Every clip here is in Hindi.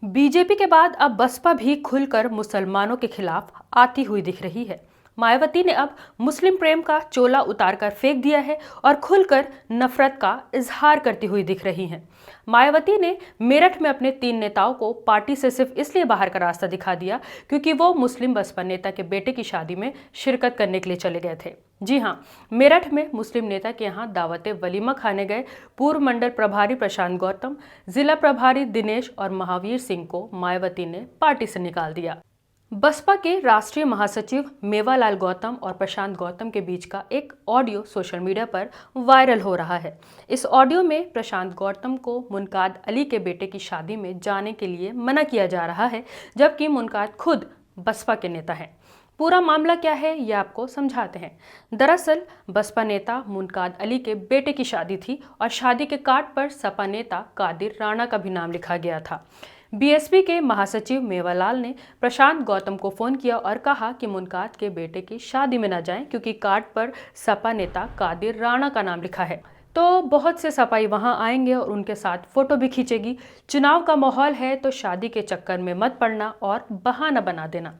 बीजेपी के बाद अब बसपा भी खुलकर मुसलमानों के खिलाफ आती हुई दिख रही है। मायावती ने अब मुस्लिम प्रेम का चोला उतारकर फेंक दिया है और खुलकर नफरत का इजहार करती हुई दिख रही हैं। मायावती ने मेरठ में अपने 3 नेताओं को पार्टी से सिर्फ इसलिए बाहर का रास्ता दिखा दिया क्योंकि वो मुस्लिम बसपा नेता के बेटे की शादी में शिरकत करने के लिए चले गए थे। जी हां, मेरठ में मुस्लिम नेता के यहां दावते वलीमा खाने गए पूर्व मंडल प्रभारी प्रशांत गौतम, जिला प्रभारी दिनेश और महावीर सिंह को मायावती ने पार्टी से निकाल दिया। बसपा के राष्ट्रीय महासचिव मेवालाल गौतम और प्रशांत गौतम के बीच का एक ऑडियो सोशल मीडिया पर वायरल हो रहा है। इस ऑडियो में प्रशांत गौतम को मुनकाद अली के बेटे की शादी में जाने के लिए मना किया जा रहा है, जबकि मुनकाद खुद बसपा के नेता हैं। पूरा मामला क्या है ये आपको समझाते हैं। दरअसल बसपा नेता मुनकाद अली के बेटे की शादी थी और शादी के कार्ड पर सपा नेता कादिर राणा का भी नाम लिखा गया था। बीएसपी के महासचिव मेवालाल ने प्रशांत गौतम को फोन किया और कहा कि मुनकाद के बेटे की शादी में न जाएं क्योंकि कार्ड पर सपा नेता कादिर राणा का नाम लिखा है। तो बहुत से सपाई वहां आएंगे और उनके साथ फोटो भी खींचेगी। चुनाव का माहौल है तो शादी के चक्कर में मत पड़ना और बहाना बना देना।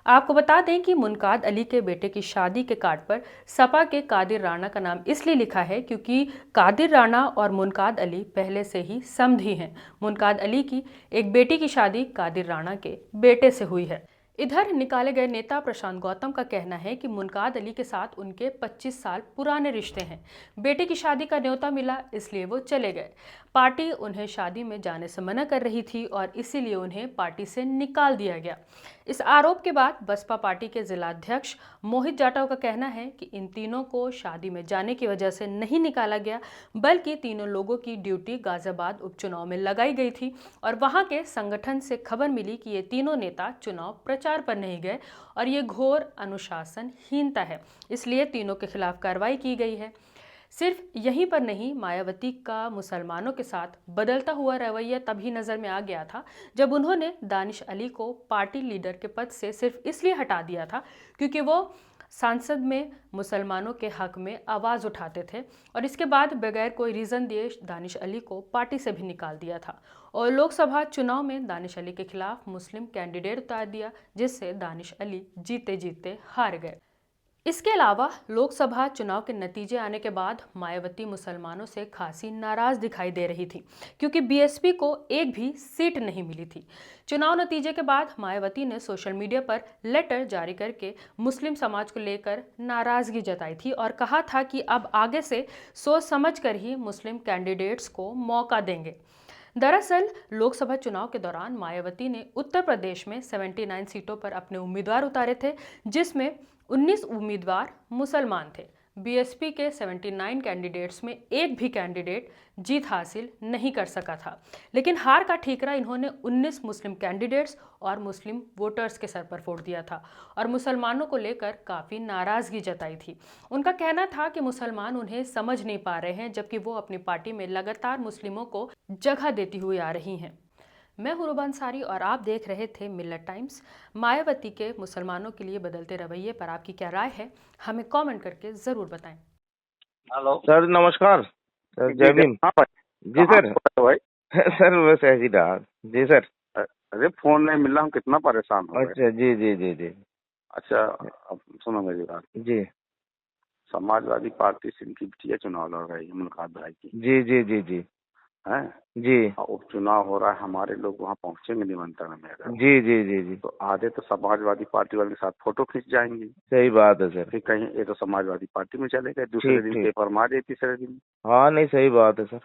आपको बता दें कि मुनकाद अली के बेटे की शादी के कार्ड पर सपा के कादिर राणा का नाम इसलिए लिखा है क्योंकि कादिर राणा और मुनकाद अली पहले से ही समधी हैं। मुनकाद अली की एक बेटी की शादी कादिर राणा के बेटे से हुई है। इधर निकाले गए नेता प्रशांत गौतम का कहना है कि मुनकाद अली के साथ उनके 25 साल पुराने रिश्ते हैं। बेटे की शादी का न्योता मिला इसलिए वो चले गए। पार्टी उन्हें शादी में जाने से मना कर रही थी और इसीलिए उन्हें पार्टी से निकाल दिया गया। इस आरोप के बाद बसपा पार्टी के जिलाध्यक्ष मोहित जाटव का कहना है कि इन तीनों को शादी में जाने की वजह से नहीं निकाला गया, बल्कि तीनों लोगों की ड्यूटी गाजियाबाद उपचुनाव में लगाई गई थी और वहां के संगठन से खबर मिली कि ये तीनों नेता चुनाव प्रचार पर नहीं गए और ये घोर अनुशासनहीनता है, इसलिए तीनों के खिलाफ कार्रवाई की गई है। सिर्फ यहीं पर नहीं, मायावती का मुसलमानों के साथ बदलता हुआ रवैया तभी नज़र में आ गया था जब उन्होंने दानिश अली को पार्टी लीडर के पद से सिर्फ इसलिए हटा दिया था क्योंकि वो संसद में मुसलमानों के हक में आवाज़ उठाते थे और इसके बाद बगैर कोई रीज़न दिए दानिश अली को पार्टी से भी निकाल दिया था और लोकसभा चुनाव में दानिश अली के खिलाफ मुस्लिम कैंडिडेट उतार दिया, जिससे दानिश अली जीते जीते हार गए। इसके अलावा लोकसभा चुनाव के नतीजे आने के बाद मायावती मुसलमानों से खासी नाराज दिखाई दे रही थी क्योंकि बीएसपी को एक भी सीट नहीं मिली थी। चुनाव नतीजे के बाद मायावती ने सोशल मीडिया पर लेटर जारी करके मुस्लिम समाज को लेकर नाराजगी जताई थी और कहा था कि अब आगे से सोच समझ कर ही मुस्लिम कैंडिडेट्स को मौका देंगे। दरअसल लोकसभा चुनाव के दौरान मायावती ने उत्तर प्रदेश में 79 सीटों पर अपने उम्मीदवार उतारे थे, जिसमें 19 उम्मीदवार मुसलमान थे। बीएसपी के 79 कैंडिडेट्स में एक भी कैंडिडेट जीत हासिल नहीं कर सका था, लेकिन हार का ठीकरा इन्होंने 19 मुस्लिम कैंडिडेट्स और मुस्लिम वोटर्स के सर पर फोड़ दिया था और मुसलमानों को लेकर काफ़ी नाराज़गी जताई थी। उनका कहना था कि मुसलमान उन्हें समझ नहीं पा रहे हैं, जबकि वो अपनी पार्टी में लगातार मुस्लिमों को जगह देती हुई आ रही हैं। मैं हूं रूबा अंसारी और आप देख रहे थे मिल्लत टाइम्स। मायावती के मुसलमानों के लिए बदलते रवैये पर आपकी क्या राय है, हमें कमेंट करके ज़रूर बताएं। हेलो सर, नमस्कार सर। जय भीम। हाँ भाई। जी सर। भाई सर बस ऐसी रहा। जी सर। अरे फोन नहीं मिल रहा, हम कितना परेशान हो गए। अच्छा, जी जी जी जी। अच्छा, अब सुनो मेरी बात। जी समाजवादी पार्टी से इनकी बिटिया चुनाव लड़ रही है, मुनकाद भाई की। जी जी जी जी है जी उपचुनाव हो रहा है, हमारे लोग वहाँ पहुँचेंगे निमंत्रण में अगर। जी जी जी जी। तो आधे तो समाजवादी पार्टी वाले के साथ फोटो खींच जाएंगे। सही बात है सर। फिर कहीं ये तो समाजवादी पार्टी में चले गए, दूसरे दिन पेपर मारे, तीसरे दिन। हाँ नहीं, सही बात है सर।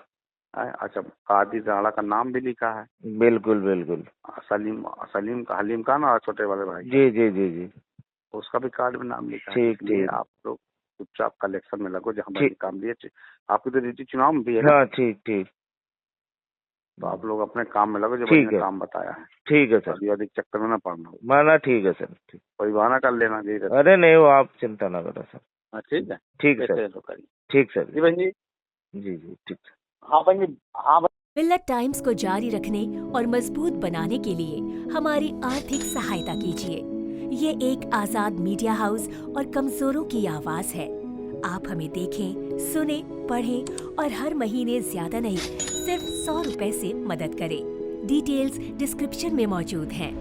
अच्छा, कादिर राणा का नाम भी लिखा है। बिल्कुल बिल्कुल। सलीम का, हलीम का ना, छोटे वाले भाई। जी जी जी जी। उसका भी कार्ड में नाम लिखा है। ठीक ठीक। आप लोग चुपचाप कलेक्शन में लगो, जहाँ भाई काम दिए। आपकी तो ड्यूटी चुनाव में भी है। हाँ ठीक ठीक। तो आप लोग अपने काम में लगो, जो मैंने काम बताया है। ठीक है सर। अभी अधिक चक्कर में ना पड़ना। माना ठीक है सर। ठीक, कोई बहाना कर लेना जी। अरे नहीं, वो आप चिंता ना करो सर। ठीक है। ठीक सर। ठीक सर। जी बहन जी। जी जी ठीक। हाँ बहन जी। हाँ। मिल्लत टाइम्स को जारी रखने और मजबूत बनाने के लिए हमारी आर्थिक सहायता कीजिए। ये एक आजाद मीडिया हाउस और कमजोरों की आवाज है। आप हमें देखें, सुने, पढ़ें और हर महीने ज्यादा नहीं, सिर्फ 100 रुपए से मदद करें। डिटेल्स डिस्क्रिप्शन में मौजूद हैं।